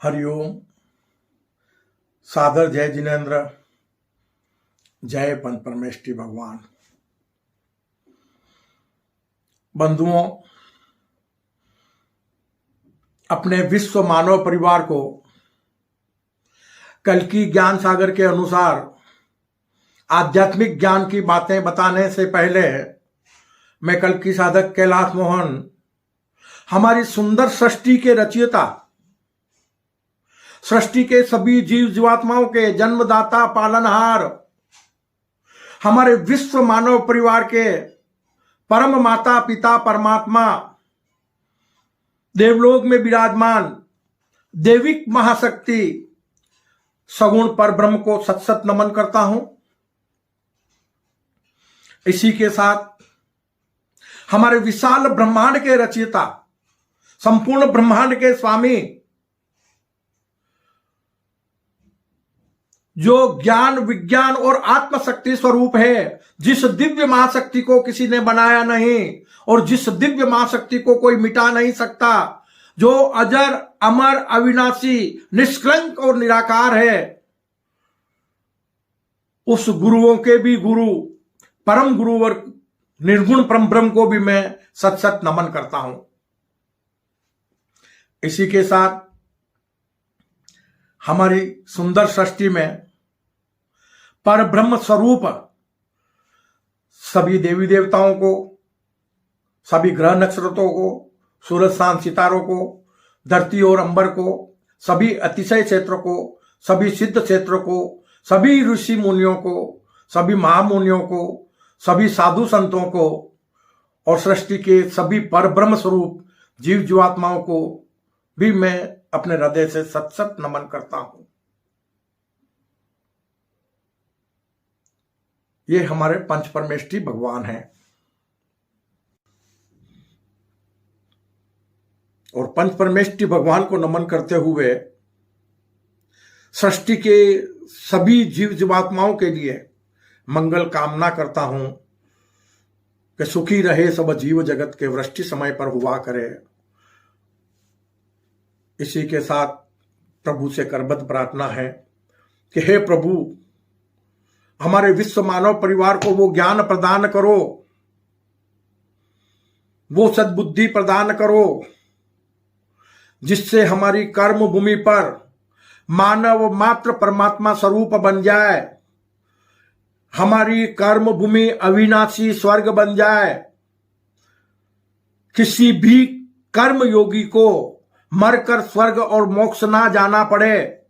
हरिओम। सादर जय जिनेन्द्र, जय पंच परमेष्टि भगवान। बंधुओं, अपने विश्व मानव परिवार को कल्कि ज्ञान सागर के अनुसार आध्यात्मिक ज्ञान की बातें बताने से पहले मैं कल्कि साधक कैलाश मोहन, हमारी सुंदर सृष्टि के रचयिता, सृष्टि के सभी जीव जीवात्माओं के जन्मदाता पालनहार, हमारे विश्व मानव परिवार के परम माता पिता परमात्मा, देवलोक में विराजमान देविक महाशक्ति सगुण पर ब्रह्म को सत सत नमन करता हूं। इसी के साथ हमारे विशाल ब्रह्मांड के रचयिता, संपूर्ण ब्रह्मांड के स्वामी, जो ज्ञान विज्ञान और आत्मशक्ति स्वरूप है, जिस दिव्य महाशक्ति को किसी ने बनाया नहीं और जिस दिव्य महाशक्ति को कोई मिटा नहीं सकता, जो अजर अमर अविनाशी निष्कलंक और निराकार है, उस गुरुओं के भी गुरु परम गुरुवर निर्गुण परम ब्रह्म को भी मैं सत सत नमन करता हूं। इसी के साथ हमारी सुंदर सृष्टि में पर ब्रह्म स्वरूप सभी देवी देवताओं को, सभी ग्रह नक्षत्रों को, सूरज चांद सितारों को, धरती और अंबर को, सभी अतिशय क्षेत्र को, सभी सिद्ध क्षेत्र को, सभी ऋषि मुनियों को, सभी महामुनियों को, सभी साधु संतों को और सृष्टि के सभी पर ब्रह्म स्वरूप जीव जीवात्माओं को भी मैं अपने हृदय से सत सत नमन करता हूं। ये हमारे पंच परमेष्टि भगवान हैं और पंच परमेष्टि भगवान को नमन करते हुए सृष्टि के सभी जीव जीवात्माओं के लिए मंगल कामना करता हूं कि सुखी रहे सब जीव जगत के, वृष्टि समय पर हुआ करे। इसी के साथ प्रभु से करबद्ध प्रार्थना है कि हे प्रभु, हमारे विश्व मानव परिवार को वो ज्ञान प्रदान करो, वो सद्बुद्धि प्रदान करो, जिससे हमारी कर्म भूमि पर मानव मात्र परमात्मा स्वरूप बन जाए, हमारी कर्म भूमि अविनाशी स्वर्ग बन जाए, किसी भी कर्म योगी को मरकर स्वर्ग और मोक्ष ना जाना पड़े,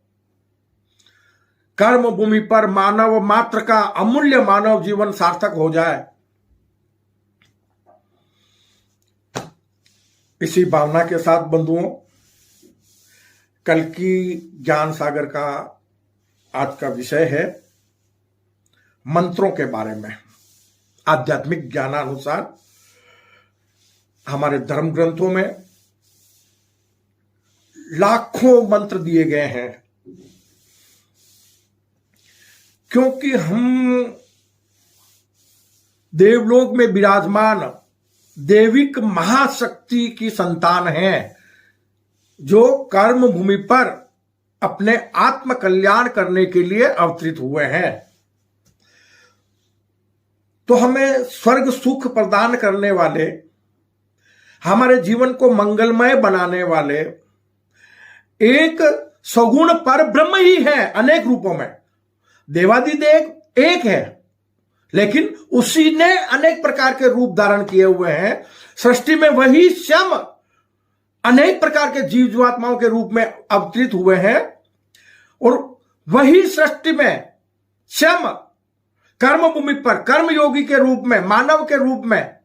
कर्म भूमि पर मानव मात्र का अमूल्य मानव जीवन सार्थक हो जाए। इसी भावना के साथ बंधुओं, कल्कि ज्ञान सागर का आज का विषय है मंत्रों के बारे में। आध्यात्मिक ज्ञानानुसार हमारे धर्म ग्रंथों में लाखों मंत्र दिए गए हैं, क्योंकि हम देवलोक में विराजमान देविक महाशक्ति की संतान हैं, जो कर्म भूमि पर अपने आत्म कल्याण करने के लिए अवतरित हुए हैं। तो हमें स्वर्ग सुख प्रदान करने वाले, हमारे जीवन को मंगलमय बनाने वाले एक सगुण पर ब्रह्म ही है, अनेक रूपों में। देवादिदेव एक है, लेकिन उसी ने अनेक प्रकार के रूप धारण किए हुए हैं। सृष्टि में वही श्याम अनेक प्रकार के जीव जीवात्माओं के रूप में अवतरित हुए हैं और वही सृष्टि में श्याम कर्म भूमि पर कर्म योगी के रूप में, मानव के रूप में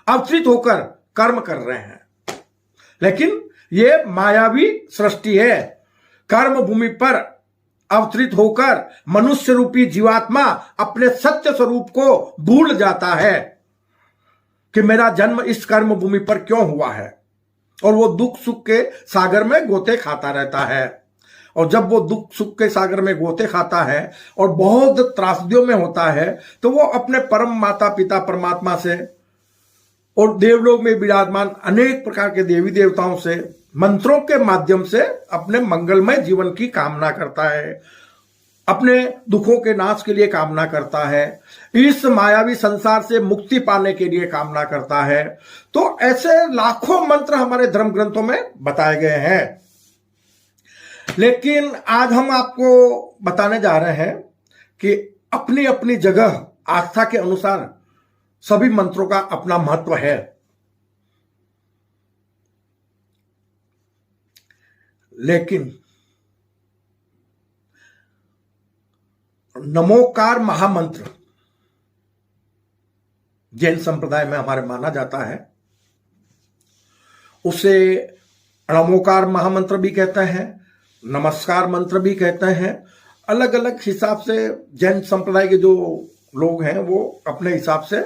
अवतरित होकर कर्म कर रहे हैं। लेकिन ये मायावी सृष्टि है। कर्म भूमि पर अवतरित होकर मनुष्य रूपी जीवात्मा अपने सत्य स्वरूप को भूल जाता है कि मेरा जन्म इस कर्म भूमि पर क्यों हुआ है, और वो दुख सुख के सागर में गोते खाता रहता है। और जब वो दुख सुख के सागर में गोते खाता है और बहुत त्रासदियों में होता है, तो वो अपने परम माता पिता परमात्मा से और देवलोक में विराजमान अनेक प्रकार के देवी देवताओं से मंत्रों के माध्यम से अपने मंगलमय जीवन की कामना करता है, अपने दुखों के नाश के लिए कामना करता है, इस मायावी संसार से मुक्ति पाने के लिए कामना करता है। तो ऐसे लाखों मंत्र हमारे धर्म ग्रंथों में बताए गए हैं। लेकिन आज हम आपको बताने जा रहे हैं कि अपनी अपनी जगह आस्था के अनुसार सभी मंत्रों का अपना महत्व है। लेकिन नमोकार महामंत्र जैन संप्रदाय में हमारे माना जाता है, उसे नमोकार महामंत्र भी कहते हैं, नमस्कार मंत्र भी कहते हैं। अलग अलग हिसाब से जैन संप्रदाय के जो लोग हैं वो अपने हिसाब से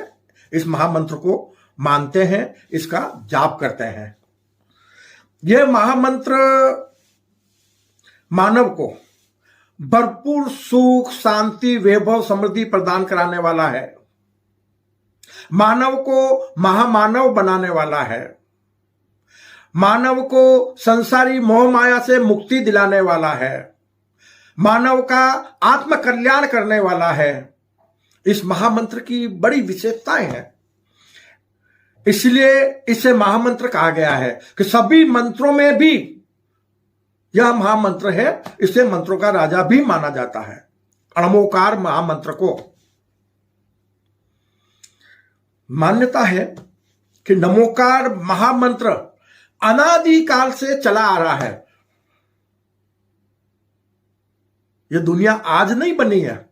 इस महामंत्र को मानते हैं, इसका जाप करते हैं। यह महामंत्र मानव को भरपूर सुख, शांति, वैभव, समृद्धि प्रदान कराने वाला है, मानव को महामानव बनाने वाला है, मानव को संसारी मोह माया से मुक्ति दिलाने वाला है, मानव का आत्म कल्याण करने वाला है। इस महामंत्र की बड़ी विशेषताएं हैं, इसलिए इसे महामंत्र कहा गया है कि सभी मंत्रों में भी यह महामंत्र है। इसे मंत्रों का राजा भी माना जाता है, नमोकार महामंत्र को। मान्यता है कि नमोकार महामंत्र अनादि काल से चला आ रहा है। यह दुनिया आज नहीं बनी है,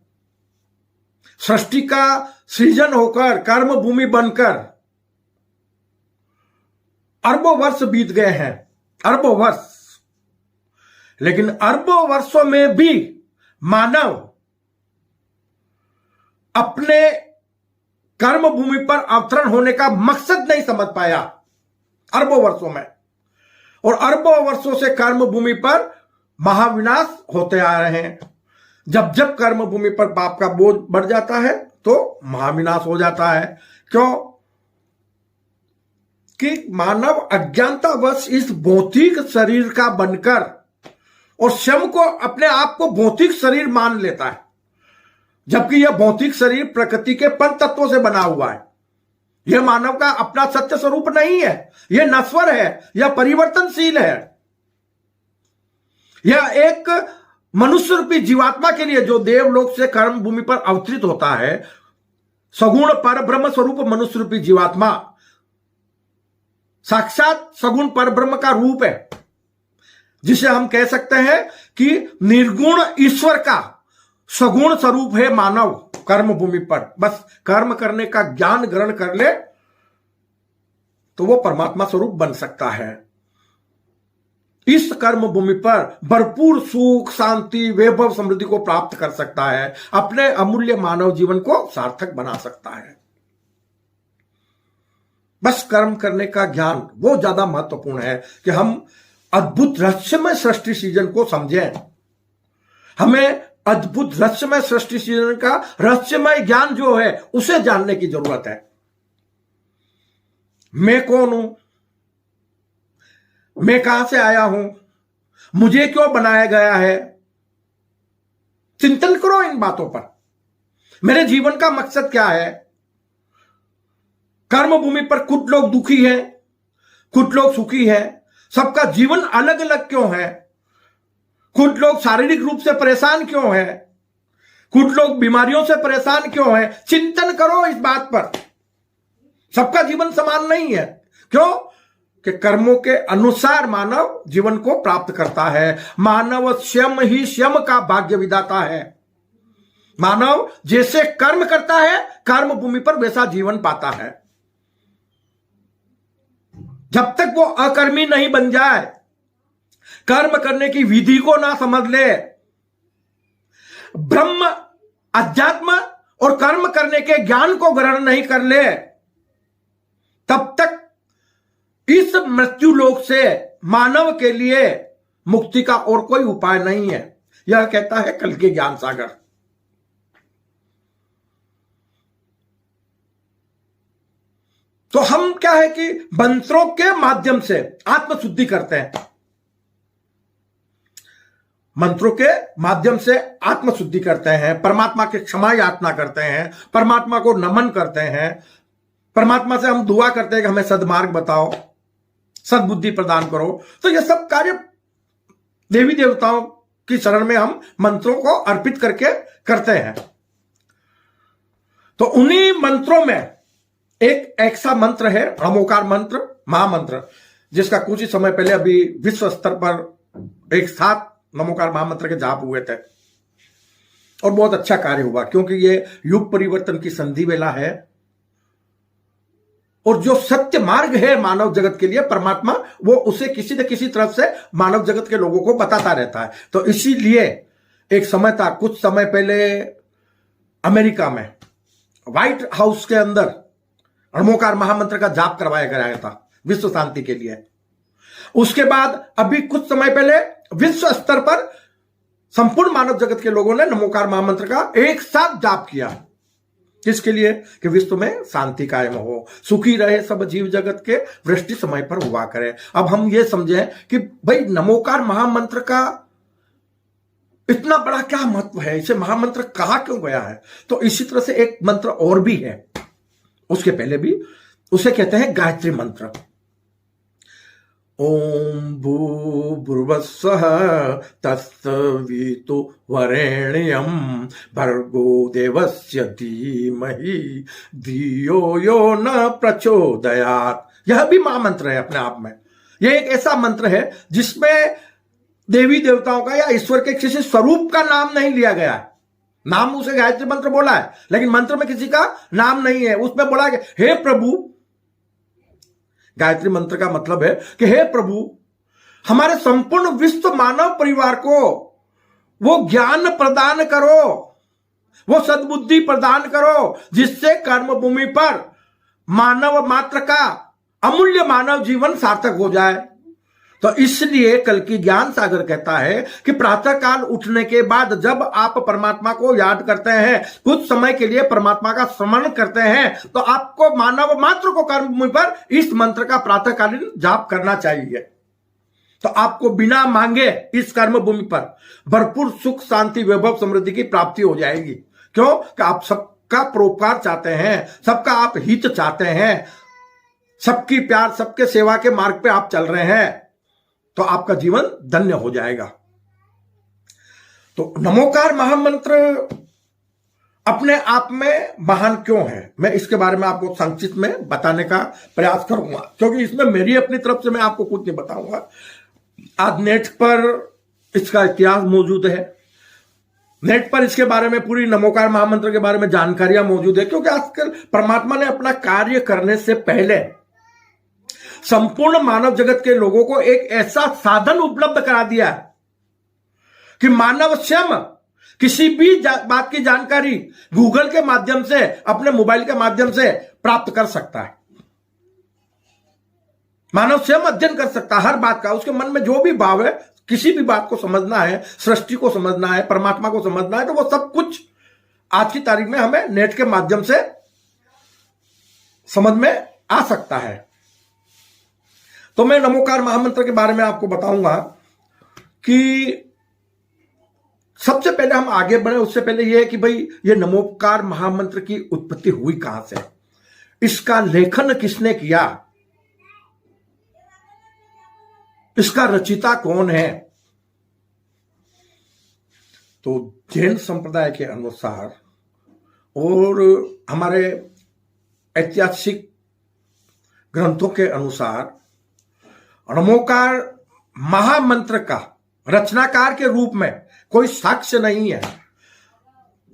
सृष्टि का सृजन होकर कर्म भूमि बनकर अरबों वर्ष बीत गए हैं, अरबों वर्ष। लेकिन अरबों वर्षों में भी मानव अपने कर्म भूमि पर अवतरण होने का मकसद नहीं समझ पाया, अरबों वर्षों में। और अरबों वर्षों से कर्म भूमि पर महाविनाश होते आ रहे हैं। जब जब कर्म भूमि पर पाप का बोझ बढ़ जाता है तो महाविनाश हो जाता है। क्यों? कि मानव अज्ञानतावश इस भौतिक शरीर का बनकर और स्वयं को, अपने आप को भौतिक शरीर मान लेता है, जबकि यह भौतिक शरीर प्रकृति के पंच तत्वों से बना हुआ है। यह मानव का अपना सत्य स्वरूप नहीं है, यह नश्वर है, यह परिवर्तनशील है। यह एक मनुष्य रूपी जीवात्मा के लिए जो देवलोक से कर्म भूमि पर अवतरित होता है, सगुण पर ब्रह्म स्वरूप मनुष्य रूपी जीवात्मा साक्षात सगुण पर ब्रह्म का रूप है, जिसे हम कह सकते हैं कि निर्गुण ईश्वर का सगुण स्वरूप है मानव कर्म भूमि पर। बस कर्म करने का ज्ञान ग्रहण कर ले तो वो परमात्मा स्वरूप बन सकता है। इस कर्म भूमि पर भरपूर सुख, शांति, वैभव, समृद्धि को प्राप्त कर सकता है, अपने अमूल्य मानव जीवन को सार्थक बना सकता है। बस कर्म करने का ज्ञान वो ज्यादा महत्वपूर्ण है कि हम अद्भुत रहस्यमय सृष्टि सृजन को समझें। हमें अद्भुत रहस्यमय सृष्टि सृजन का रहस्यमय ज्ञान जो है उसे जानने की जरूरत है। मैं कौन हूं, मैं कहां से आया हूं, मुझे क्यों बनाया गया है, चिंतन करो इन बातों पर। मेरे जीवन का मकसद क्या है। कर्म भूमि पर कुछ लोग दुखी हैं, कुछ लोग सुखी हैं, सबका जीवन अलग अलग क्यों है। कुछ लोग शारीरिक रूप से परेशान क्यों हैं, कुछ लोग बीमारियों से परेशान क्यों हैं। चिंतन करो इस बात पर। सबका जीवन समान नहीं है। क्यों? कि कर्मों के अनुसार मानव जीवन को प्राप्त करता है। मानव स्वयं ही स्वयं का भाग्य विधाता है। मानव जैसे कर्म करता है कर्म भूमि पर वैसा जीवन पाता है। जब तक वो अकर्मी नहीं बन जाए, कर्म करने की विधि को ना समझ ले, ब्रह्म, अध्यात्म और कर्म करने के ज्ञान को ग्रहण नहीं कर ले, तब तक इस मृत्यु लोक से मानव के लिए मुक्ति का और कोई उपाय नहीं है। यह कहता है कल के ज्ञान सागर। तो हम क्या है कि मंत्रों के माध्यम से आत्मशुद्धि करते हैं, मंत्रों के माध्यम से आत्मशुद्धि करते हैं, परमात्मा की क्षमा याचना करते हैं, परमात्मा को नमन करते हैं, परमात्मा से हम दुआ करते हैं कि हमें सद्मार्ग बताओ, सद्बुद्धि प्रदान करो। तो ये सब कार्य देवी देवताओं की शरण में हम मंत्रों को अर्पित करके करते हैं। तो उन्हीं मंत्रों में एक ऐसा मंत्र है नमोकार मंत्र, महामंत्र, जिसका कुछ ही समय पहले अभी विश्व स्तर पर एक साथ नमोकार महामंत्र के जाप हुए थे और बहुत अच्छा कार्य हुआ, क्योंकि ये युग परिवर्तन की संधि वेला है और जो सत्य मार्ग है मानव जगत के लिए, परमात्मा वो उसे किसी न किसी तरफ से मानव जगत के लोगों को बताता रहता है। तो इसीलिए एक समय था, कुछ समय पहले अमेरिका में व्हाइट हाउस के अंदर नमोकार महामंत्र का जाप करवाया गया था विश्व शांति के लिए। उसके बाद अभी कुछ समय पहले विश्व स्तर पर संपूर्ण मानव जगत के लोगों ने नमोकार महामंत्र का एक साथ जाप किया। किसके लिए? कि विश्व में शांति कायम हो, सुखी रहे सब जीव जगत के, वृष्टि समय पर हुआ करे। अब हम ये समझें कि भाई नमोकार महामंत्र का इतना बड़ा क्या महत्व है, इसे महामंत्र कहा क्यों गया है? तो इसी तरह से एक मंत्र और भी है उसके पहले भी, उसे कहते हैं गायत्री मंत्र। ओम भूर्भुवस्सुः तत्सवितु वरेण्यं भर्गो देवस्य धीमहि धियो यो न प्रचोदयात्। यह भी महामंत्र है अपने आप में। यह एक ऐसा मंत्र है जिसमें देवी देवताओं का या ईश्वर के किसी स्वरूप का नाम नहीं लिया गया है। नाम उसे गायत्री मंत्र बोला है, लेकिन मंत्र में किसी का नाम नहीं है। उसमें बोला कि हे प्रभु, गायत्री मंत्र का मतलब है कि हे प्रभु, हमारे संपूर्ण विश्व मानव परिवार को वो ज्ञान प्रदान करो, वो सद्बुद्धि प्रदान करो, जिससे कर्म भूमि पर मानव मात्र का अमूल्य मानव जीवन सार्थक हो जाए। तो इसलिए कल की ज्ञान सागर कहता है कि प्रातः काल उठने के बाद जब आप परमात्मा को याद करते हैं, कुछ समय के लिए परमात्मा का स्मरण करते हैं, तो आपको मानव मात्र को कर्म भूमि पर इस मंत्र का प्रातःकालीन जाप करना चाहिए। तो आपको बिना मांगे इस कर्म भूमि पर भरपूर सुख, शांति, वैभव, समृद्धि की प्राप्ति हो जाएगी। क्यों? कि आप सबका परोपकार चाहते हैं, सबका आप हित चाहते हैं, सबकी प्यार, सबके सेवा के मार्ग पे आप चल रहे हैं, तो आपका जीवन धन्य हो जाएगा। तो नमोकार महामंत्र अपने आप में महान क्यों है, मैं इसके बारे में आपको संक्षिप्त में बताने का प्रयास करूंगा, क्योंकि इसमें मेरी अपनी तरफ से मैं आपको कुछ नहीं बताऊंगा। आज नेट पर इसका इतिहास मौजूद है, नेट पर इसके बारे में पूरी नमोकार महामंत्र के बारे में जानकारियां मौजूद है, क्योंकि आजकल परमात्मा ने अपना कार्य करने से पहले संपूर्ण मानव जगत के लोगों को एक ऐसा साधन उपलब्ध करा दिया कि मानव स्वयं किसी भी बात की जानकारी गूगल के माध्यम से, अपने मोबाइल के माध्यम से प्राप्त कर सकता है। मानव स्वयं अध्ययन कर सकता है हर बात का। उसके मन में जो भी भाव है, किसी भी बात को समझना है, सृष्टि को समझना है, परमात्मा को समझना है, तो वो सब कुछ आज की तारीख में हमें नेट के माध्यम से समझ में आ सकता है। तो मैं नमोकार महामंत्र के बारे में आपको बताऊंगा कि सबसे पहले हम आगे बढ़े, उससे पहले यह है कि भाई ये नमोकार महामंत्र की उत्पत्ति हुई कहां से, इसका लेखन किसने किया, इसका रचिता कौन है। तो जैन संप्रदाय के अनुसार और हमारे ऐतिहासिक ग्रंथों के अनुसार नमोकार महामंत्र का रचनाकार के रूप में कोई साक्ष्य नहीं है।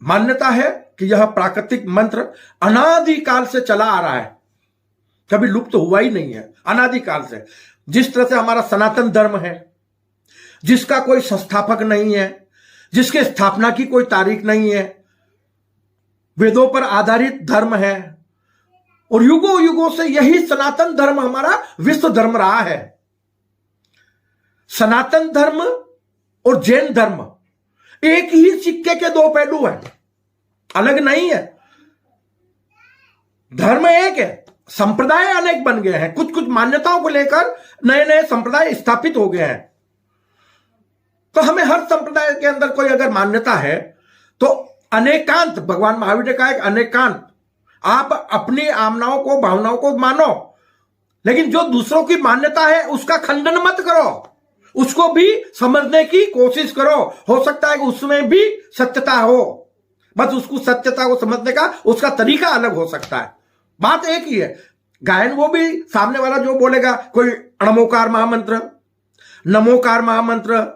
मान्यता है कि यह प्राकृतिक मंत्र अनादिकाल से चला आ रहा है, कभी लुप्त हुआ ही नहीं है, अनादिकाल से। जिस तरह से हमारा सनातन धर्म है, जिसका कोई संस्थापक नहीं है, जिसके स्थापना की कोई तारीख नहीं है, वेदों पर आधारित धर्म है और युगों युगों से यही सनातन धर्म हमारा विश्व धर्म रहा है। सनातन धर्म और जैन धर्म एक ही सिक्के के दो पहलू हैं, अलग नहीं है। धर्म एक है संप्रदाय अनेक बन गए हैं, कुछ कुछ मान्यताओं को लेकर नए नए संप्रदाय स्थापित हो गए हैं। तो हमें हर संप्रदाय के अंदर कोई अगर मान्यता है तो अनेकांत, भगवान महावीर ने कहा एक अनेकांत, आप अपनी आमनाओं को, भावनाओं को मानो, लेकिन जो दूसरों की मान्यता है उसका खंडन मत करो, उसको भी समझने की कोशिश करो। हो सकता है कि उसमें भी सत्यता हो, बस उसको सत्यता को समझने का उसका तरीका अलग हो सकता है। बात एक ही है। गायन वो भी सामने वाला जो बोलेगा, कोई अणमोकार महामंत्र, नमोकार महामंत्र,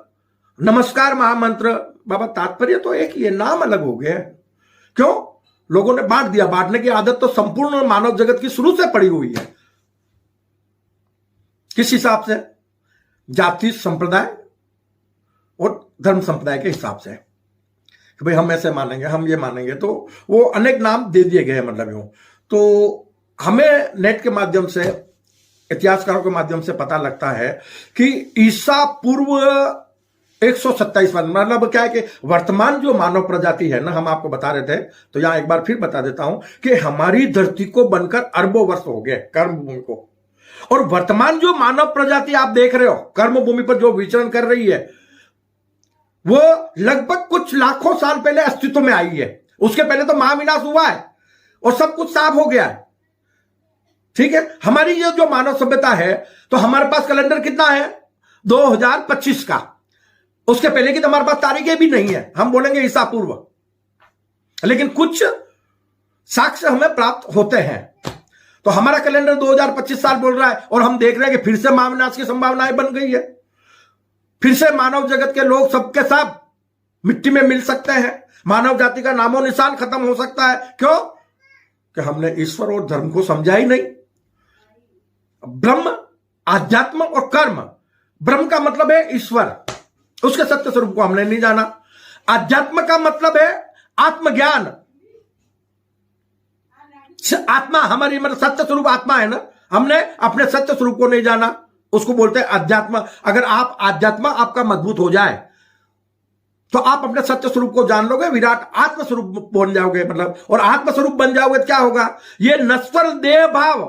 नमस्कार महामंत्र, बाबा तात्पर्य तो एक ही है, नाम अलग हो गया। क्यों? लोगों ने बांट दिया। बांटने की आदत तो संपूर्ण मानव जगत की शुरू से पड़ी हुई है। किस हिसाब से? जाति संप्रदाय और धर्म संप्रदाय के हिसाब से कि भाई हम ऐसे मानेंगे, हम ये मानेंगे, तो वो अनेक नाम दे दिए गए हैं। मतलब यूं तो हमें नेट के माध्यम से, इतिहासकारों के माध्यम से पता लगता है कि ईसा पूर्व 127 मतलब क्या है कि वर्तमान जो मानव प्रजाति है ना, हम आपको बता रहे थे, तो यहां एक बार फिर बता देता हूं कि हमारी धरती को बनकर अरबों वर्ष हो गए कर्मभूमि को, और वर्तमान जो मानव प्रजाति आप देख रहे हो कर्मभूमि पर जो विचरण कर रही है, वो लगभग कुछ लाखों साल पहले अस्तित्व में आई है। उसके पहले तो महाविनाश हुआ है और सब कुछ साफ हो गया है। ठीक है, हमारी ये जो मानव सभ्यता है, तो हमारे पास कैलेंडर कितना है? 2025 का। उसके पहले की तो हमारे पास तारीखें भी नहीं है, हम बोलेंगे ईसा पूर्व, लेकिन कुछ साक्ष्य हमें प्राप्त होते हैं। तो हमारा कैलेंडर 2025 साल बोल रहा है, और हम देख रहे हैं कि फिर से महाविनाश की संभावनाएं बन गई है। फिर से मानव जगत के लोग सबके सब मिट्टी में मिल सकते हैं, मानव जाति का नामो निशान खत्म हो सकता है। क्यों? कि हमने ईश्वर और धर्म को समझा ही नहीं। ब्रह्म, आध्यात्म और कर्म। ब्रह्म का मतलब है ईश्वर, उसके सत्य स्वरूप को हमने नहीं जाना। अध्यात्म का मतलब है आत्मज्ञान। आत्मा हमारी मतलब सत्य स्वरूप आत्मा है ना, हमने अपने सत्य स्वरूप को नहीं जाना, उसको बोलते हैं अध्यात्म। अगर आप अध्यात्म आपका मजबूत हो जाए तो आप अपने सत्य स्वरूप को जान लोगे, विराट आत्म स्वरूप बन जाओगे। मतलब और आत्म स्वरूप बन जाओगे तो क्या होगा? ये नश्वर देह भाव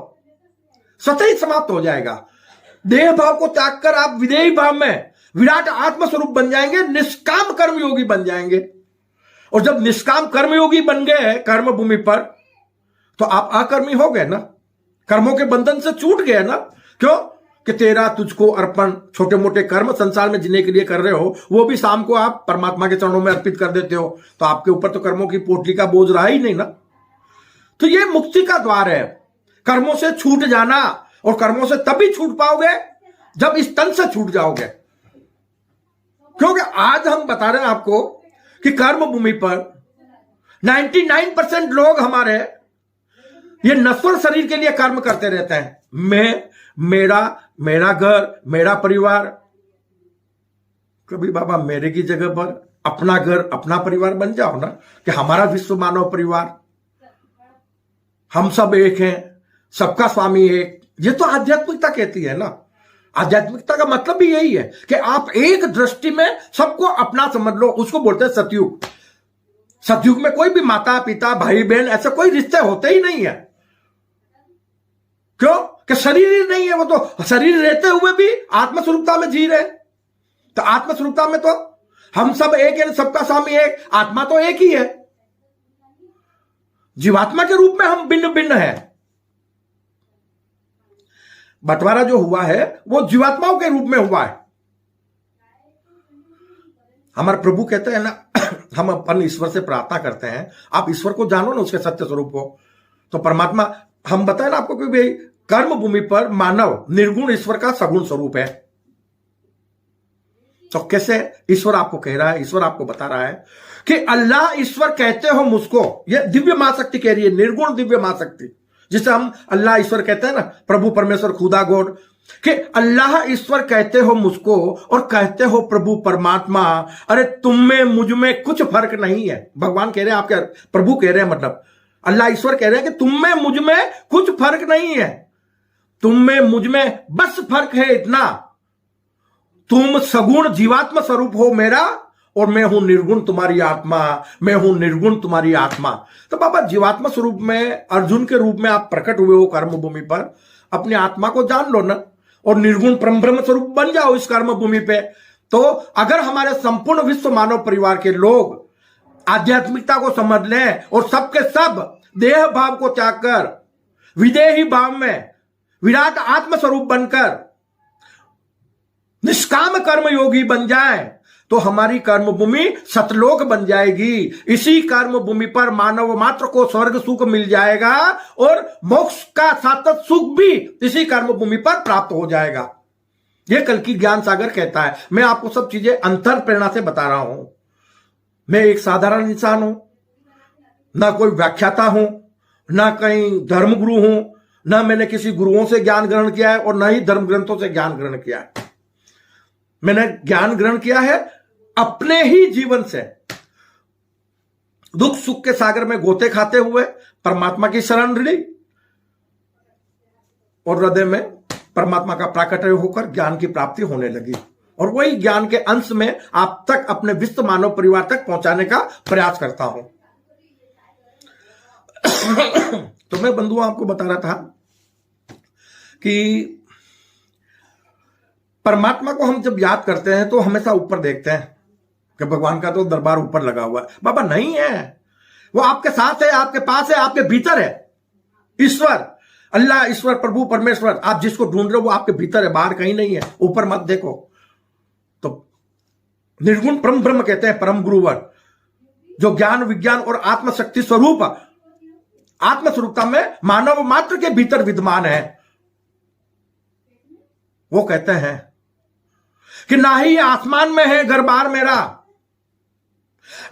स्वतः ही समाप्त हो जाएगा। देह भाव को त्याग कर आप विदेही भाव में विराट आत्म स्वरूप बन जाएंगे, निष्काम कर्मयोगी बन जाएंगे। और जब निष्काम कर्मयोगी बन गए कर्म भूमि पर, तो आप अकर्मी हो गए ना, कर्मों के बंधन से छूट गए ना। क्यों? कि तेरा तुझको अर्पण, छोटे मोटे कर्म संसार में जीने के लिए कर रहे हो, वो भी शाम को आप परमात्मा के चरणों में अर्पित कर देते हो, तो आपके ऊपर तो कर्मों की पोटली का बोझ रहा ही नहीं ना। तो ये मुक्ति का द्वार है, कर्मों से छूट जाना। और कर्मों से तभी छूट पाओगे जब इस तन से छूट जाओगे। क्योंकि आज हम बता रहे हैं आपको कि कर्म भूमि पर 99% लोग हमारे ये नश्वर शरीर के लिए कर्म करते रहते हैं। मेरा घर, मेरा परिवार। कभी बाबा मेरे की जगह पर अपना घर, अपना परिवार बन जाओ ना, कि हमारा विश्व मानव परिवार, हम सब एक हैं, सबका स्वामी एक। ये तो आध्यात्मिकता कहती है ना। आध्यात्मिकता का मतलब भी यही है कि आप एक दृष्टि में सबको अपना समझ लो। उसको बोलते हैं सतयुग। सतयुग में कोई भी माता पिता भाई बहन ऐसे कोई रिश्ते होते ही नहीं है। क्यों? कि शरीर ही नहीं है, वो तो शरीर रहते हुए भी आत्मस्वरूपता में जी रहे। तो आत्मस्वरूपता में तो हम सब एक है, सबका स्वामी एक, आत्मा तो एक ही है। जीवात्मा के रूप में हम भिन्न भिन्न हैं। बंटवारा जो हुआ है वो जीवात्माओं के रूप में हुआ है। हमारे प्रभु कहते हैं ना, हम अपन ईश्वर से प्रार्थना करते हैं, आप ईश्वर को जानो ना, उसके सत्य स्वरूप को। तो परमात्मा, हम बताए ना आपको कि भाई कर्म भूमि पर मानव निर्गुण ईश्वर का सगुण स्वरूप है। तो कैसे ईश्वर आपको कह रहा है, ईश्वर आपको बता रहा है कि अल्लाह ईश्वर कहते हो मुझको। ये दिव्य महाशक्ति कह रही है, निर्गुण दिव्य महाशक्ति, जिसे हम अल्लाह ईश्वर कहते हैं ना, प्रभु परमेश्वर खुदा गॉड, कि अल्लाह ईश्वर कहते हो मुझको और कहते हो प्रभु परमात्मा, अरे तुम में मुझ में कुछ फर्क नहीं है। भगवान कह रहे हैं, आपके प्रभु कह रहे हैं, मतलब अल्लाह ईश्वर कह रहे हैं कि तुम में मुझ में कुछ फर्क नहीं है, तुम में मुझ में बस फर्क है इतना, तुम सगुण जीवात्म स्वरूप हो मेरा, और मैं हूं निर्गुण तुम्हारी आत्मा, मैं हूं निर्गुण तुम्हारी आत्मा। तो बाबा जीवात्मा स्वरूप में अर्जुन के रूप में आप प्रकट हुए हो कर्म भूमि पर, अपनी आत्मा को जान लो ना और निर्गुण परम ब्रह्म स्वरूप बन जाओ इस कर्म भूमि पे। तो अगर हमारे संपूर्ण विश्व मानव परिवार के लोग आध्यात्मिकता को समझ लें और सबके सब देह भाव को त्याग कर विदेही भाव में विराट आत्म स्वरूप बनकर निष्काम कर्म योगी बन जाए, तो हमारी कर्म भूमि सतलोक बन जाएगी। इसी कर्म भूमि पर मानव मात्र को स्वर्ग सुख मिल जाएगा और मोक्ष का शाश्वत सुख भी इसी कर्म भूमि पर प्राप्त हो जाएगा। यह कल की ज्ञान सागर कहता है। मैं आपको सब चीजें अंतर प्रेरणा से बता रहा हूं। मैं एक साधारण इंसान हूं, ना कोई व्याख्याता हूं, ना कहीं धर्मगुरु हूं, ना मैंने किसी गुरुओं से ज्ञान ग्रहण किया है और ना ही धर्म ग्रंथों से ज्ञान ग्रहण किया है। मैंने ज्ञान ग्रहण किया है अपने ही जीवन से, दुख सुख के सागर में गोते खाते हुए परमात्मा की शरण ली और हृदय में परमात्मा का प्राकट्य होकर ज्ञान की प्राप्ति होने लगी और वही ज्ञान के अंश में आप तक अपने विश्व मानव परिवार तक पहुंचाने का प्रयास करता हूं। तो मैं बंधुओं आपको बता रहा था कि परमात्मा को हम जब याद करते हैं तो हमेशा ऊपर देखते हैं कि भगवान का तो दरबार ऊपर लगा हुआ है। बाबा नहीं है, वो आपके साथ है, आपके पास है, आपके भीतर है। ईश्वर, अल्लाह, ईश्वर, प्रभु, परमेश्वर, आप जिसको ढूंढ रहे हो वो आपके भीतर है, बाहर कहीं नहीं है। ऊपर मत देखो। तो निर्गुण परम ब्रह्म कहते हैं परम गुरुवर, जो ज्ञान विज्ञान और आत्मशक्ति स्वरूप आत्मस्वरूपता में मानव मात्र के भीतर विद्यमान है। वो कहते हैं कि ना ही आसमान में है घर बार मेरा,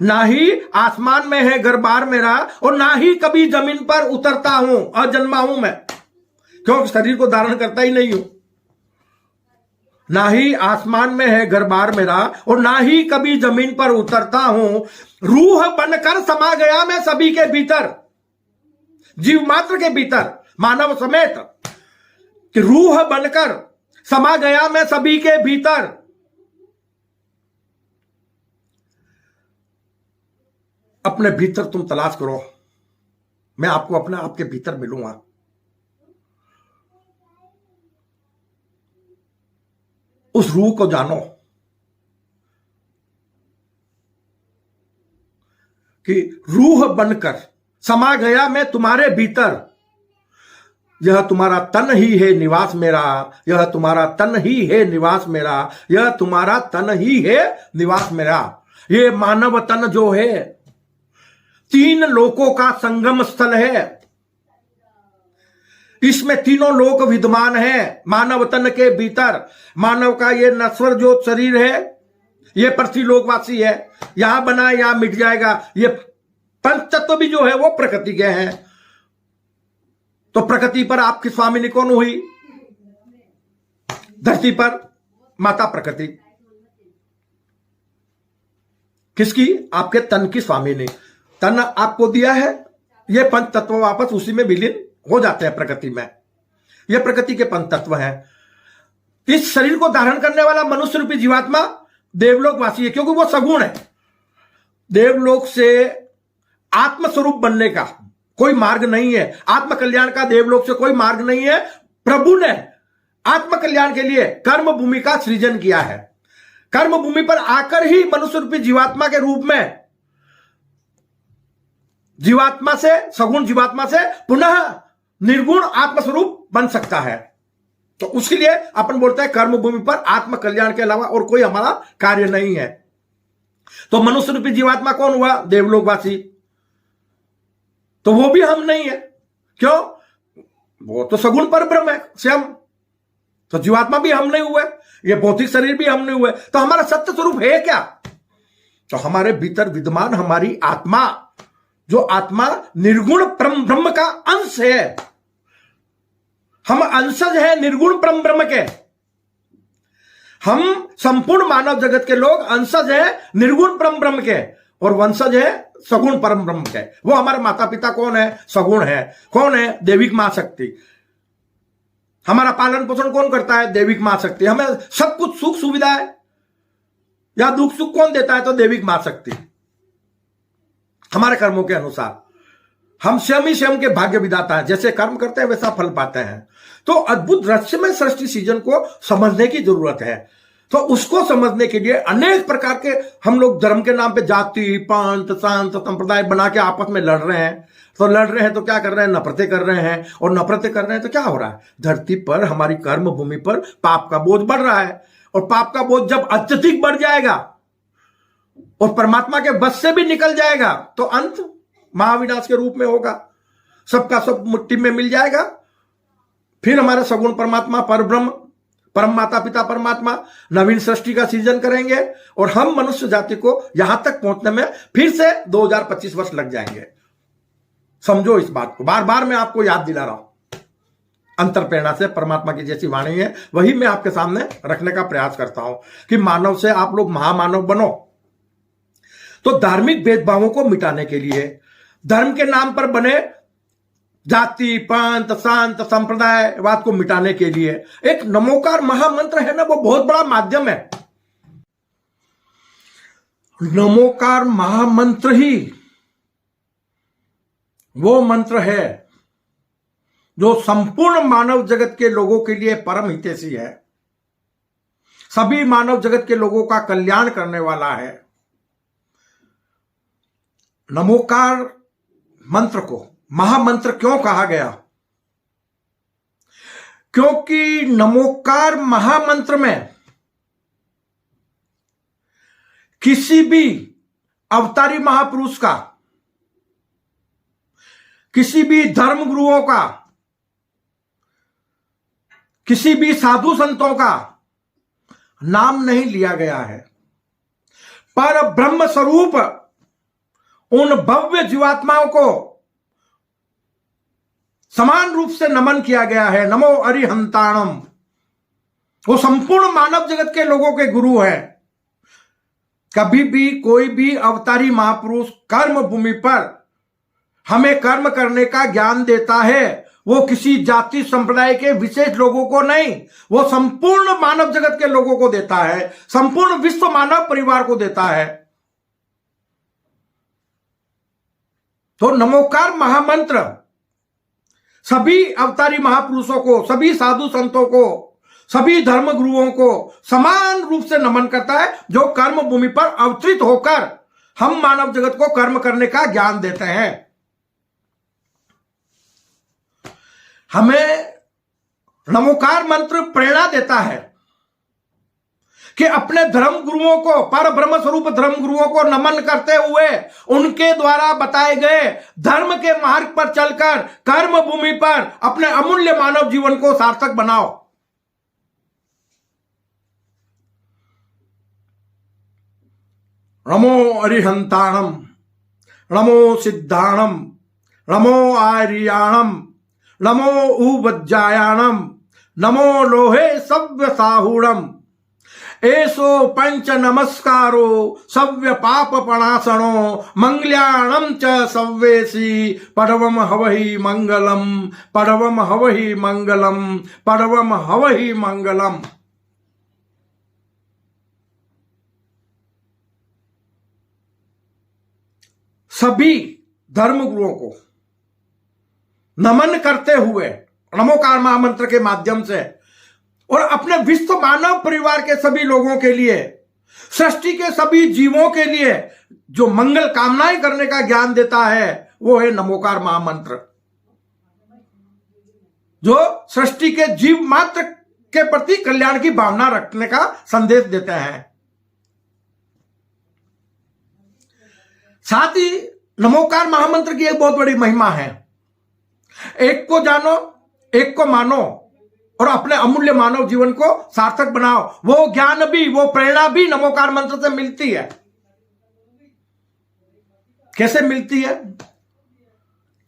ना ही आसमान में है घर बार मेरा और ना ही कभी जमीन पर उतरता हूं, अजन्मा हूं मैं, क्योंकि शरीर को धारण करता ही नहीं हूं। ना ही आसमान में है घर बार मेरा और ना ही कभी जमीन पर उतरता हूं, रूह बनकर समा गया मैं सभी के भीतर, जीव मात्र के भीतर, मानव समेत, कि रूह बनकर समा गया मैं सभी के भीतर। अपने भीतर तुम तलाश करो, मैं आपको अपने आपके भीतर मिलूंगा। उस रूह को जानो कि रूह बनकर समा गया मैं तुम्हारे भीतर, यह तुम्हारा तन ही है निवास मेरा, यह तुम्हारा तन ही है निवास मेरा, यह तुम्हारा तन ही है निवास मेरा। ये मानव तन जो है तीन लोकों का संगम स्थल है। इसमें तीनों लोक विद्यमान है मानव तन के भीतर। मानव का ये नश्वर जो शरीर है ये पृथ्वी लोकवासी है, यहां बना यहां मिट जाएगा। ये पंच तत्व भी जो है वो प्रकृति के हैं। तो प्रकृति पर आपकी स्वामिनी कौन हुई? धरती पर माता प्रकृति। किसकी? आपके तन की स्वामिनी। तन आपको दिया है, ये पंच तत्व वापस उसी में विलीन हो जाते हैं प्रकृति में। ये प्रकृति के पंच तत्व हैं। इस शरीर को धारण करने वाला मनुष्य रूपी जीवात्मा देवलोकवासी है, क्योंकि वो सगुण है। देवलोक से आत्मस्वरूप बनने का कोई मार्ग नहीं है, आत्म कल्याण का देवलोक से कोई मार्ग नहीं है। प्रभु ने आत्म कल्याण के लिए कर्म भूमि का सृजन किया है। कर्म भूमि पर आकर ही मनुष्य रूपी जीवात्मा के रूप में जीवात्मा से, सगुण जीवात्मा से पुनः निर्गुण आत्मस्वरूप बन सकता है। तो उसके लिए अपन बोलते हैं कर्म भूमि पर आत्म कल्याण के अलावा और कोई हमारा कार्य नहीं है। तो मनुष्य रूपी जीवात्मा कौन हुआ? देवलोकवासी। तो वो भी हम नहीं है। क्यों? वो तो सगुण पर ब्रह्म है स्वयं। तो जीवात्मा भी हम नहीं हुए, ये भौतिक शरीर भी हम नहीं हुए। तो हमारा सत्य स्वरूप है क्या? तो हमारे भीतर विद्यमान हमारी आत्मा, जो आत्मा निर्गुण परम ब्रह्म का अंश है। हम अंशज है निर्गुण परम ब्रह्म के। हम संपूर्ण मानव जगत के लोग अंशज है निर्गुण परम ब्रह्म के और वंशज है सगुण परम ब्रह्म के। वो हमारे माता पिता कौन है? सगुण है। कौन है? देविक मां शक्ति। हमारा पालन पोषण कौन करता है? देविक मां शक्ति। हमें सब कुछ सुख सुविधा है, या दुख सुख कौन देता है? तो देवी मां शक्ति। हमारे कर्मों के अनुसार हम स्वयं ही स्वयं के भाग्य विधाता हैं, जैसे कर्म करते हैं वैसा फल पाते हैं। तो अद्भुत रहस्यमय सृष्टि सीजन को समझने की जरूरत है। तो उसको समझने के लिए अनेक प्रकार के हम लोग धर्म के नाम पे जाति, पंथ, संत, संप्रदाय बना के आपस में लड़ रहे हैं। तो लड़ रहे हैं तो क्या कर रहे हैं? नफरतें कर रहे हैं। और नफरतें कर रहे हैं तो क्या हो रहा है? धरती पर, हमारी कर्म भूमि पर पाप का बोझ बढ़ रहा है। और पाप का बोझ जब अत्यधिक बढ़ जाएगा और परमात्मा के बस से भी निकल जाएगा तो अंत महाविनाश के रूप में होगा। सबका सब मुट्ठी में मिल जाएगा। फिर हमारे सगुण परमात्मा, परब्रह्म, परम माता पिता परमात्मा नवीन सृष्टि का सृजन करेंगे और हम मनुष्य जाति को यहां तक पहुंचने में फिर से 2025 वर्ष लग जाएंगे। समझो इस बात को। बार बार मैं आपको याद दिला रहा हूं। अंतर प्रेरणा से परमात्मा की जैसी वाणी है वही मैं आपके सामने रखने का प्रयास करता हूं कि मानव से आप लोग महामानव बनो। तो धार्मिक भेदभावों को मिटाने के लिए, धर्म के नाम पर बने जाति, पंथ, संत, संप्रदायवाद को मिटाने के लिए एक नमोकार महामंत्र है ना, वो बहुत बड़ा माध्यम है। नमोकार महामंत्र ही वो मंत्र है जो संपूर्ण मानव जगत के लोगों के लिए परम हितैषी है, सभी मानव जगत के लोगों का कल्याण करने वाला है। नमोकार मंत्र को महामंत्र क्यों कहा गया? क्योंकि नमोकार महामंत्र में किसी भी अवतारी महापुरुष का, किसी भी धर्म गुरुओं का, किसी भी साधु संतों का नाम नहीं लिया गया है, पर ब्रह्म स्वरूप उन भव्य जीवात्माओं को समान रूप से नमन किया गया है। नमो अरिहंताणम। वो संपूर्ण मानव जगत के लोगों के गुरु हैं। कभी भी कोई भी अवतारी महापुरुष कर्म भूमि पर हमें कर्म करने का ज्ञान देता है, वो किसी जाति संप्रदाय के विशेष लोगों को नहीं, वो संपूर्ण मानव जगत के लोगों को देता है, संपूर्ण विश्व मानव परिवार को देता है। तो नमोकार महामंत्र सभी अवतारी महापुरुषों को, सभी साधु संतों को, सभी धर्म गुरुओं को समान रूप से नमन करता है, जो कर्म भूमि पर अवतरित होकर हम मानव जगत को कर्म करने का ज्ञान देते हैं। हमें नमोकार मंत्र प्रेरणा देता है कि अपने धर्म गुरुओं को, पर ब्रह्म स्वरूप धर्म गुरुओं को नमन करते हुए उनके द्वारा बताए गए धर्म के मार्ग पर चलकर कर्म भूमि पर अपने अमूल्य मानव जीवन को सार्थक बनाओ। नमो अरिहंताणम, नमो सिद्धाणम, नमो आर्याणम, नमो उवज्जायाणम, नमो लोहे सव्य साहूणम, एसो पंच नमस्कारो सव्य पाप पणासनो मंगल्याणम च सव्येसी पडवम हवहि मंगलम, पडवम हवहि मंगलम, पडवम हवहि मंगलम। सभी धर्म गुरुओं को नमन करते हुए नमोकार महामंत्र के माध्यम से और अपने विश्व मानव परिवार के सभी लोगों के लिए, सृष्टि के सभी जीवों के लिए जो मंगल कामनाएं करने का ज्ञान देता है, वो है नमोकार महामंत्र, जो सृष्टि के जीव मात्र के प्रति कल्याण की भावना रखने का संदेश देते हैं। साथ ही नमोकार महामंत्र की एक बहुत बड़ी महिमा है। एक को जानो, एक को मानो और अपने अमूल्य मानव जीवन को सार्थक बनाओ। वो ज्ञान भी, वो प्रेरणा भी नमोकार मंत्र से मिलती है। कैसे मिलती है?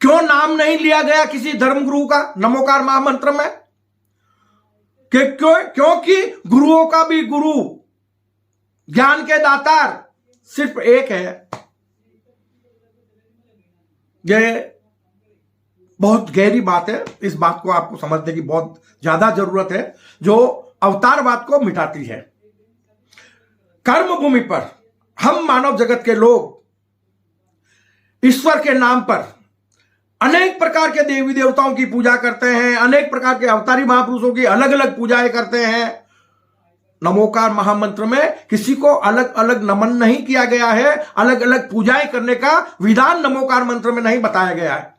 क्यों नाम नहीं लिया गया किसी धर्मगुरु का नमोकार महामंत्र में? क्योंकि गुरुओं का भी गुरु, ज्ञान के दातार सिर्फ एक है। यह बहुत गहरी बात है। इस बात को आपको समझने की बहुत ज्यादा जरूरत है, जो अवतारवाद को मिटाती है। कर्म भूमि पर हम मानव जगत के लोग ईश्वर के नाम पर अनेक प्रकार के देवी देवताओं की पूजा करते हैं, अनेक प्रकार के अवतारी महापुरुषों की अलग अलग पूजाएं करते हैं। नमोकार महामंत्र में किसी को अलग अलग नमन नहीं किया गया है, अलग अलग पूजाएं करने का विधान नमोकार मंत्र में नहीं बताया गया है।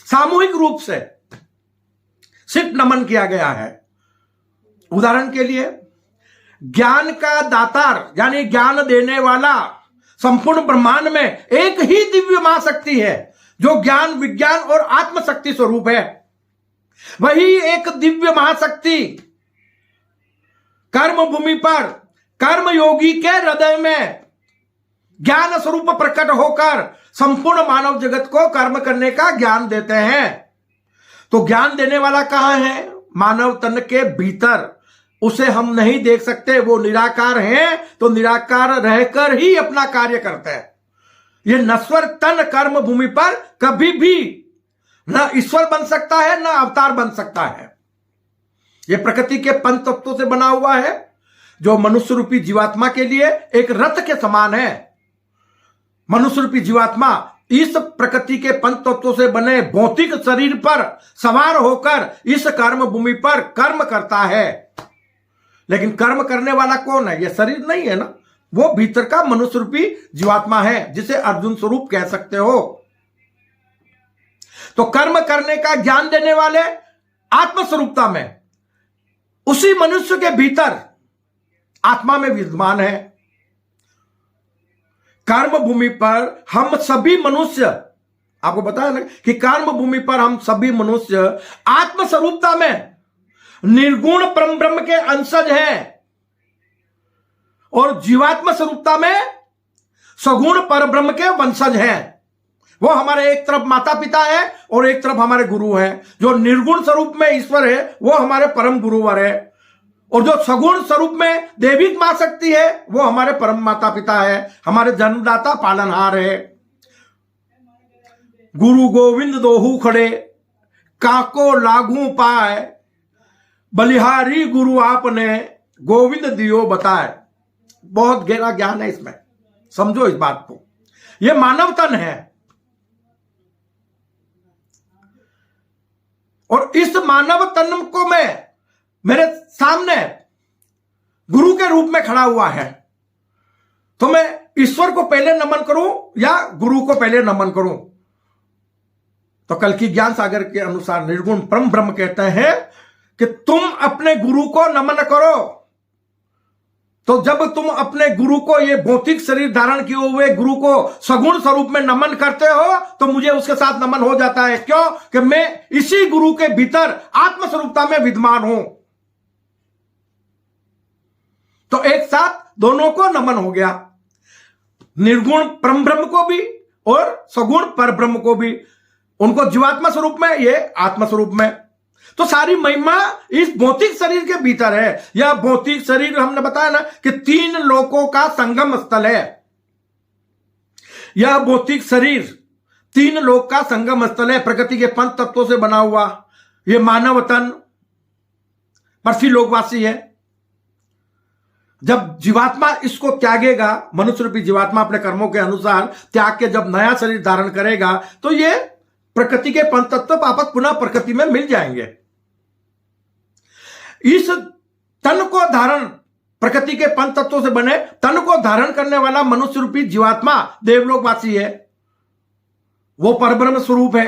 सामूहिक रूप से सिर्फ नमन किया गया है। उदाहरण के लिए ज्ञान का दातार यानी ज्ञान देने वाला संपूर्ण ब्रह्मांड में एक ही दिव्य महाशक्ति है जो ज्ञान विज्ञान और आत्मशक्ति स्वरूप है। वही एक दिव्य महाशक्ति कर्म भूमि पर कर्म योगी के हृदय में ज्ञान स्वरूप प्रकट होकर संपूर्ण मानव जगत को कर्म करने का ज्ञान देते हैं। तो ज्ञान देने वाला कहां है? मानव तन के भीतर। उसे हम नहीं देख सकते, वो निराकार है, तो निराकार रहकर ही अपना कार्य करते हैं। ये नश्वर तन कर्म भूमि पर कभी भी न ईश्वर बन सकता है, न अवतार बन सकता है। ये प्रकृति के पंच तत्वों से बना हुआ है, जो मनुष्य रूपी जीवात्मा के लिए एक रथ के समान है। मनुष्य रूपी जीवात्मा इस प्रकृति के पंच तत्वों से बने भौतिक शरीर पर सवार होकर इस कर्म भूमि पर कर्म करता है। लेकिन कर्म करने वाला कौन है? यह शरीर नहीं है ना, वो भीतर का मनुष्य रूपी जीवात्मा है, जिसे अर्जुन स्वरूप कह सकते हो। तो कर्म करने का ज्ञान देने वाले आत्मस्वरूपता में उसी मनुष्य के भीतर आत्मा में विद्यमान है। कर्म भूमि पर हम सभी मनुष्य, आपको बताया ना कि कर्म भूमि पर हम सभी मनुष्य आत्मस्वरूपता में निर्गुण परम ब्रह्म के अंशज हैं और जीवात्मा स्वरूपता में सगुण पर ब्रह्म के वंशज हैं। वो हमारे एक तरफ माता पिता है और एक तरफ हमारे गुरु हैं। जो निर्गुण स्वरूप में ईश्वर है वो हमारे परम गुरुवर है, और जो सगुण स्वरूप में देवी मां शक्ति है वो हमारे परम माता पिता है, हमारे जन्मदाता पालनहार है। गुरु गोविंद दोहू खड़े काको लागू पाए, बलिहारी गुरु आपने गोविंद दियो बताए। बहुत गहरा ज्ञान है इसमें, समझो इस बात को। यह मानव तन है और इस मानव तन को मैं मेरे सामने गुरु के रूप में खड़ा हुआ है, तो मैं ईश्वर को पहले नमन करूं या गुरु को पहले नमन करूं? तो कल की ज्ञान सागर के अनुसार निर्गुण परम ब्रह्म कहते हैं कि तुम अपने गुरु को नमन करो। तो जब तुम अपने गुरु को, ये भौतिक शरीर धारण किए हुए गुरु को सगुण स्वरूप में नमन करते हो, तो मुझे उसके साथ नमन हो जाता है। क्यों? कि मैं इसी गुरु के भीतर आत्मस्वरूपता में विद्यमान हूं। तो एक साथ दोनों को नमन हो गया, निर्गुण परम ब्रह्म को भी और सगुण पर ब्रह्म को भी। उनको जीवात्मा स्वरूप में, ये आत्मा स्वरूप में। तो सारी महिमा इस भौतिक शरीर के भीतर है। यह भौतिक शरीर हमने बताया ना कि 3 लोकों का संगम स्थल है। यह भौतिक शरीर 3 लोक का संगम स्थल है, प्रकृति के पंच तत्वों से बना हुआ। यह मानव तन पृथ्वी लोकवासी है। जब जीवात्मा इसको त्यागेगा, मनुष्य रूपी जीवात्मा अपने कर्मों के अनुसार त्याग के जब नया शरीर धारण करेगा, तो ये प्रकृति के पंच तत्व वापस पुनः प्रकृति में मिल जाएंगे। इस तन को धारण, प्रकृति के पंच तत्वों से बने तन को धारण करने वाला मनुष्य रूपी जीवात्मा देवलोकवासी है, वो परब्रह्म स्वरूप है।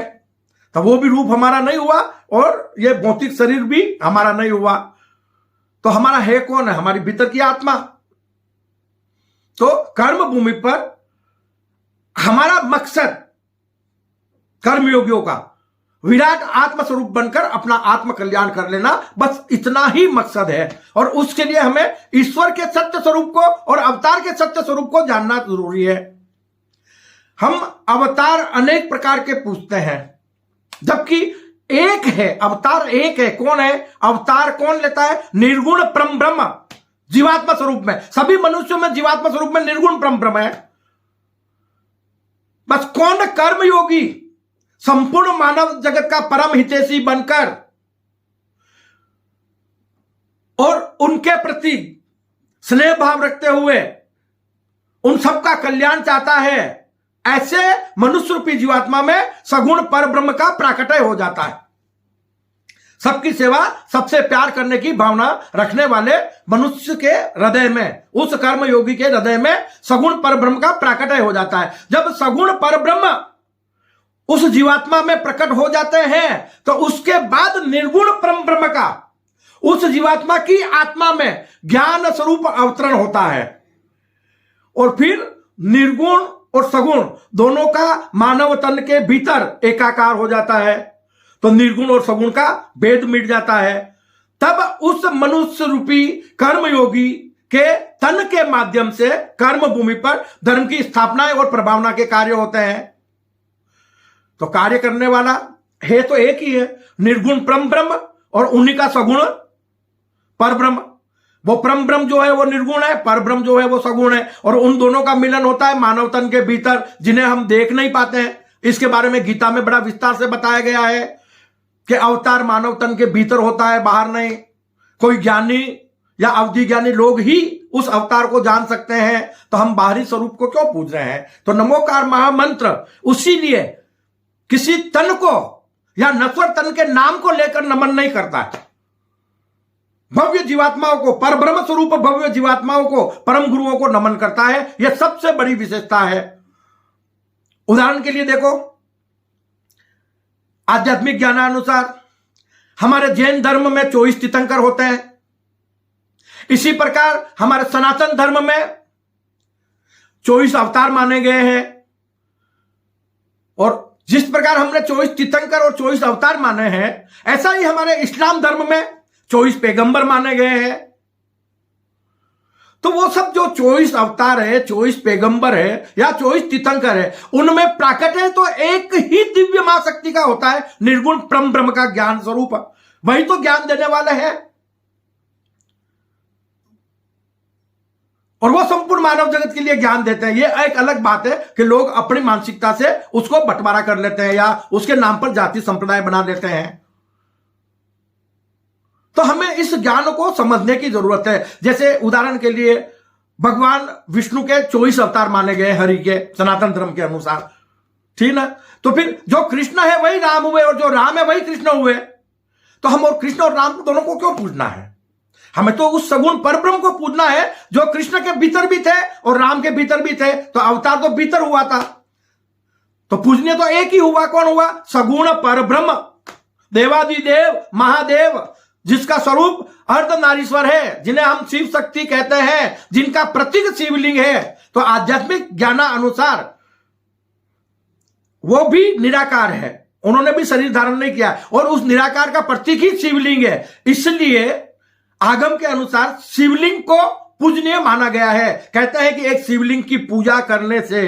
तो वो भी रूप हमारा नहीं हुआ और ये भौतिक शरीर भी हमारा नहीं हुआ। तो हमारा है कौन है? हमारी भीतर की आत्मा। तो कर्म भूमि पर हमारा मकसद कर्मयोगियों का विराट आत्म स्वरूप बनकर अपना आत्म कल्याण कर लेना, बस इतना ही मकसद है। और उसके लिए हमें ईश्वर के सत्य स्वरूप को और अवतार के सत्य स्वरूप को जानना जरूरी है। हम अवतार अनेक प्रकार के पूछते हैं, जबकि एक है अवतार, एक है। कौन है अवतार? कौन लेता है? निर्गुण परम ब्रह्म जीवात्मा स्वरूप में। सभी मनुष्यों में जीवात्मा स्वरूप में निर्गुण परम ब्रह्म है। बस कौन कर्मयोगी संपूर्ण मानव जगत का परम हितैषी बनकर और उनके प्रति स्नेह भाव रखते हुए उन सबका कल्याण चाहता है, ऐसे मनुष्य रूपी जीवात्मा में सगुण पर ब्रह्म का प्राकट्य हो जाता है। सबकी सेवा, सबसे प्यार करने की भावना रखने वाले मनुष्य के हृदय में, उस कर्म योगी के हृदय में सगुण पर ब्रह्म का प्राकट्य हो जाता है। जब सगुण पर ब्रह्म उस जीवात्मा में प्रकट हो जाते हैं तो उसके बाद निर्गुण परम ब्रह्म का उस जीवात्मा की आत्मा में ज्ञान स्वरूप अवतरण होता है, और फिर निर्गुण और सगुण दोनों का मानव तन के भीतर एकाकार हो जाता है। तो निर्गुण और सगुण का भेद मिट जाता है। तब उस मनुष्य रूपी कर्मयोगी के तन के माध्यम से कर्म भूमि पर धर्म की स्थापना और प्रभावना के कार्य होते हैं। तो कार्य करने वाला है तो एक ही है, निर्गुण परम ब्रह्म, और उन्हीं का सगुण पर ब्रह्म। वो परम ब्रह्म जो है वो निर्गुण है, पर ब्रह्म जो है वो सगुण है, और उन दोनों का मिलन होता है मानव तन के भीतर, जिन्हें हम देख नहीं पाते हैं। इसके बारे में गीता में बड़ा विस्तार से बताया गया है कि अवतार मानव तन के भीतर होता है, बाहर नहीं। कोई ज्ञानी या अवधि ज्ञानी लोग ही उस अवतार को जान सकते हैं, तो हम बाहरी स्वरूप को क्यों पूज रहे हैं। तो नमोकार महामंत्र उसी लिए किसी तन को या नश्वर तन के नाम को लेकर नमन नहीं करता है। भव्य जीवात्माओं को, परब्रह्म स्वरूप भव्य जीवात्माओं को, परम गुरुओं को नमन करता है। यह सबसे बड़ी विशेषता है। उदाहरण के लिए देखो, आध्यात्मिक ज्ञानानुसार हमारे जैन धर्म में 24 तीर्थंकर होते हैं। इसी प्रकार हमारे सनातन धर्म में 24 अवतार माने गए हैं। और जिस प्रकार हमने 24 तीर्थंकर और 24 अवतार माने हैं, ऐसा ही हमारे इस्लाम धर्म में 24 पैगंबर माने गए हैं। तो वो सब जो 24 अवतार है, 24 पैगंबर है या 24 तीर्थंकर है, उनमें प्राकट्य तो एक ही दिव्य मां शक्ति का होता है, निर्गुण परम ब्रह्म का ज्ञान स्वरूप। वही तो ज्ञान देने वाले हैं, और वो संपूर्ण मानव जगत के लिए ज्ञान देते हैं। ये एक अलग बात है कि लोग अपनी मानसिकता से उसको बंटवारा कर लेते हैं या उसके नाम पर जाति संप्रदाय बना लेते हैं। तो हमें इस ज्ञान को समझने की जरूरत है। जैसे उदाहरण के लिए भगवान विष्णु के 24 अवतार माने गए हरि के सनातन धर्म के अनुसार, ठीक ना। तो फिर जो कृष्ण है वही राम हुए, और जो राम है वही कृष्ण हुए। तो हम और कृष्ण और राम दोनों को क्यों पूजना है? हमें तो उस सगुण परब्रह्म को पूजना है जो कृष्ण के भीतर भी थे और राम के भीतर भी थे। तो अवतार तो भीतर हुआ था, तो पूजनीय तो एक ही हुआ। कौन हुआ? सगुण परब्रह्म, देवादिदेव महादेव, जिसका स्वरूप अर्धनारीश्वर है, जिन्हें हम शिव शक्ति कहते हैं, जिनका प्रतीक शिवलिंग है। तो आध्यात्मिक ज्ञान अनुसार वो भी निराकार है, उन्होंने भी शरीर धारण नहीं किया, और उस निराकार का प्रतीक ही शिवलिंग है। इसलिए आगम के अनुसार शिवलिंग को पूजनीय माना गया है। कहते हैं कि एक शिवलिंग की पूजा करने से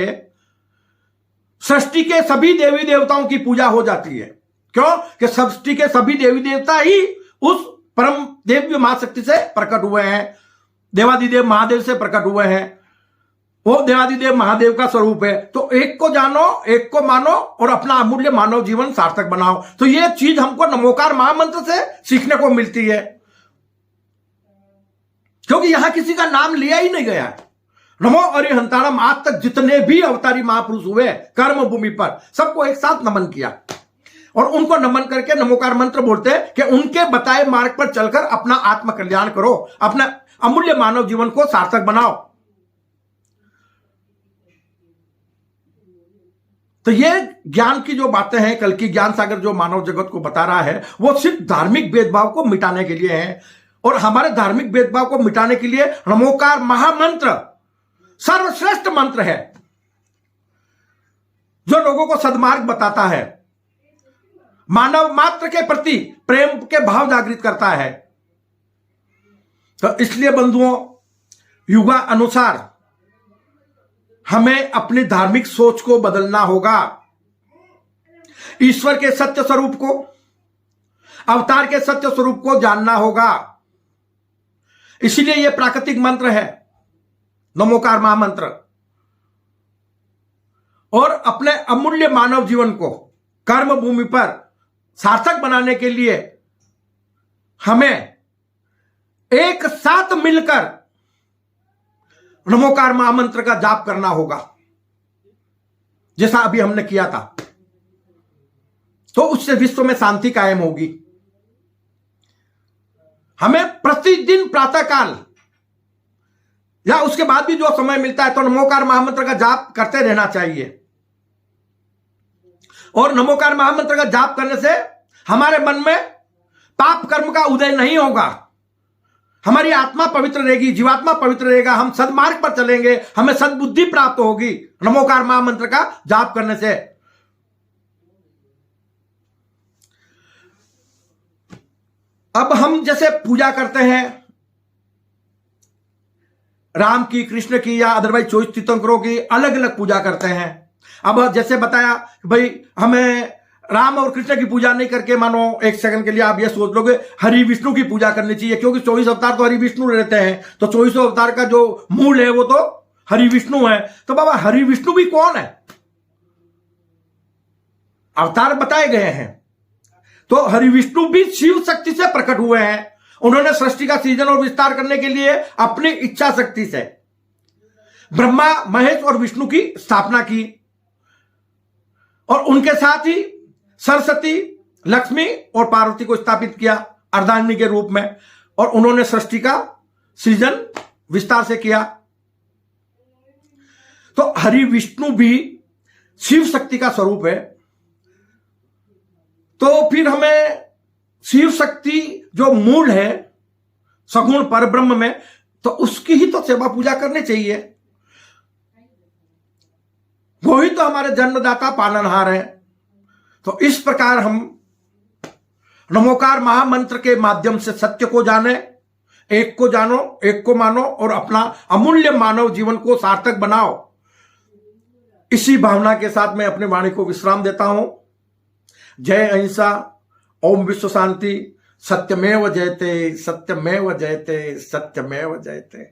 सृष्टि के सभी देवी देवताओं की पूजा हो जाती है। क्यों? कि सृष्टि के सभी देवी देवता ही उस परम देव्य महाशक्ति से प्रकट हुए हैं, देवादिदेव महादेव से प्रकट हुए हैं। वो देवादिदेव महादेव का स्वरूप है। तो एक को जानो, एक को मानो, और अपना अमूल्य मानव जीवन सार्थक बनाओ। तो ये चीज हमको नमोकार महामंत्र से सीखने को मिलती है, क्योंकि यहां किसी का नाम लिया ही नहीं गया है। नमो अरिहंतारम, आज तक जितने भी अवतारी महापुरुष हुए कर्म भूमि पर, सबको एक साथ नमन किया, और उनको नमन करके नमोकार मंत्र बोलते हैं कि उनके बताए मार्ग पर चलकर अपना आत्म कल्याण करो, अपना अमूल्य मानव जीवन को सार्थक बनाओ। तो ये ज्ञान की जो बातें हैं, कल की ज्ञान सागर जो मानव जगत को बता रहा है, वो सिर्फ धार्मिक भेदभाव को मिटाने के लिए है। और हमारे धार्मिक भेदभाव को मिटाने के लिए नमोकार महामंत्र सर्वश्रेष्ठ मंत्र है, जो लोगों को सद्मार्ग बताता है, मानव मात्र के प्रति प्रेम के भाव जागृत करता है। तो इसलिए बंधुओं, युगा अनुसार हमें अपनी धार्मिक सोच को बदलना होगा। ईश्वर के सत्य स्वरूप को, अवतार के सत्य स्वरूप को जानना होगा। इसीलिए यह प्राकृतिक मंत्र है, नमोकार महामंत्र। और अपने अमूल्य मानव जीवन को कर्म भूमि पर सार्थक बनाने के लिए हमें एक साथ मिलकर नमोकार महामंत्र का जाप करना होगा, जैसा अभी हमने किया था। तो उससे विश्व में शांति कायम होगी। हमें प्रतिदिन प्रातःकाल या उसके बाद भी जो समय मिलता है तो नमोकार महामंत्र का जाप करते रहना चाहिए। और नमोकार महामंत्र का जाप करने से हमारे मन में पाप कर्म का उदय नहीं होगा, हमारी आत्मा पवित्र रहेगी, जीवात्मा पवित्र रहेगा, हम सद्मार्ग पर चलेंगे, हमें सद्बुद्धि प्राप्त होगी नमोकार महामंत्र का जाप करने से। अब हम जैसे पूजा करते हैं राम की, कृष्ण की या अदरवाइज 24 तीर्थंकरों की अलग अलग पूजा करते हैं। अब जैसे बताया भाई हमें राम और कृष्ण की पूजा नहीं करके, मानो एक सेकंड के लिए आप ये सोच लोगे हरि विष्णु की पूजा करनी चाहिए, क्योंकि 24 अवतार तो हरि विष्णु रहते हैं, तो 24 अवतार का जो मूल है वो तो हरि विष्णु है। तो बाबा हरि विष्णु भी कौन है? अवतार बताए गए हैं। तो हरि विष्णु भी शिव शक्ति से प्रकट हुए हैं। उन्होंने सृष्टि का सृजन और विस्तार करने के लिए अपनी इच्छा शक्ति से ब्रह्मा, महेश और विष्णु की स्थापना की, और उनके साथ ही सरस्वती, लक्ष्मी और पार्वती को स्थापित किया अर्धांगिनी के रूप में, और उन्होंने सृष्टि का सृजन विस्तार से किया। तो हरि विष्णु भी शिव शक्ति का स्वरूप है। तो फिर हमें शिव शक्ति जो मूल है सगुण परब्रह्म में, तो उसकी ही तो सेवा पूजा करनी चाहिए। वो ही तो हमारे जन्मदाता पालनहार है। तो इस प्रकार हम नमोकार महामंत्र के माध्यम से सत्य को जाने, एक को जानो, एक को मानो और अपना अमूल्य मानव जीवन को सार्थक बनाओ। इसी भावना के साथ मैं अपनी वाणी को विश्राम देता हूं। जय अहिंसा, ओम विश्व शांति, सत्यमेव जयते, सत्यमेव जयते, सत्यमेव जयते।